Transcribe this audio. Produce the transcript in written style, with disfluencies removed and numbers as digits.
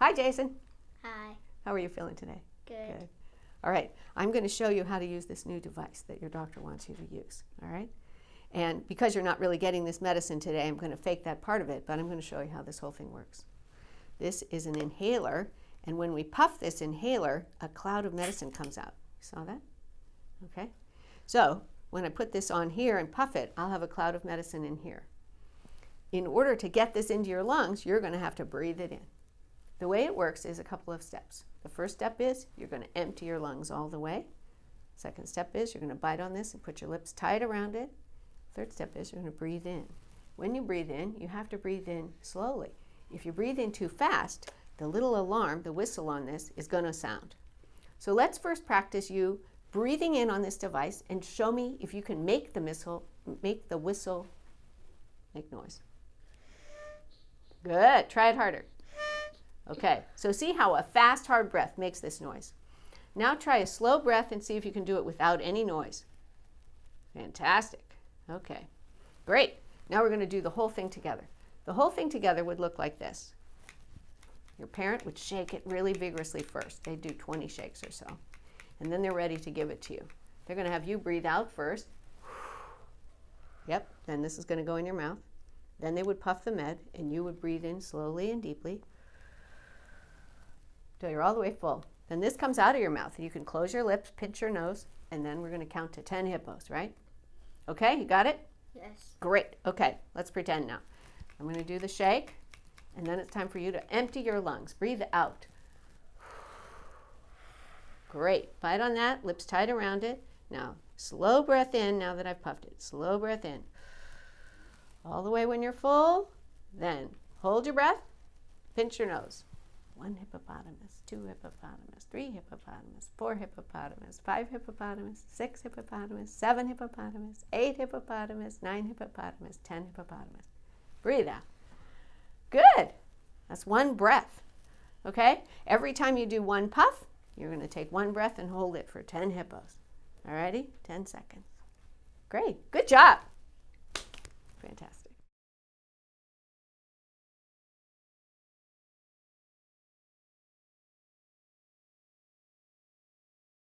Hi, Jason. Hi. How are you feeling today? Good. All right. I'm going to show you how to use this new device that your doctor wants you to use. All right. And because you're not really getting this medicine today, I'm going to fake that part of it, but I'm going to show you how this whole thing works. This is an inhaler, and when we puff this inhaler, a cloud of medicine comes out. You saw that? Okay. So when I put this on here and puff it, I'll have a cloud of medicine in here. In order to get this into your lungs, you're going to have to breathe it in. The way it works is a couple of steps. The first step is you're going to empty your lungs all the way. Second step is you're going to bite on this and put your lips tight around it. Third step is you're going to breathe in. When you breathe in, you have to breathe in slowly. If you breathe in too fast, the little alarm, the whistle on this, is going to sound. So let's first practice you breathing in on this device and show me if you can make the whistle make noise. Good. Try it harder. Okay, so see how a fast, hard breath makes this noise. Now try a slow breath and see if you can do it without any noise. Fantastic. Okay, great. Now we're going to do the whole thing together. The whole thing together would look like this. Your parent would shake it really vigorously first. They do 20 shakes or so. And then they're ready to give it to you. They're going to have you breathe out first. Yep, then this is going to go in your mouth. Then they would puff the med, and you would breathe in slowly and deeply till you're all the way full. Then this comes out of your mouth. You can close your lips, pinch your nose, and then we're going to count to 10 hippos, right? Okay, you got it? Yes. Great. Okay, let's pretend now. I'm going to do the shake, and then it's time for you to empty your lungs. Breathe out. Great. Bite on that, lips tight around it. Now, slow breath in now that I've puffed it. Slow breath in. All the way when you're full. Then hold your breath, pinch your nose. 1 hippopotamus, 2 hippopotamus, 3 hippopotamus, 4 hippopotamus, 5 hippopotamus, 6 hippopotamus, 7 hippopotamus, 8 hippopotamus, 9 hippopotamus, 10 hippopotamus. Breathe out. Good. That's 1 breath. Okay? Every time you do 1 puff, you're going to take 1 breath and hold it for 10 hippos. All righty? 10 seconds. Great. Good job.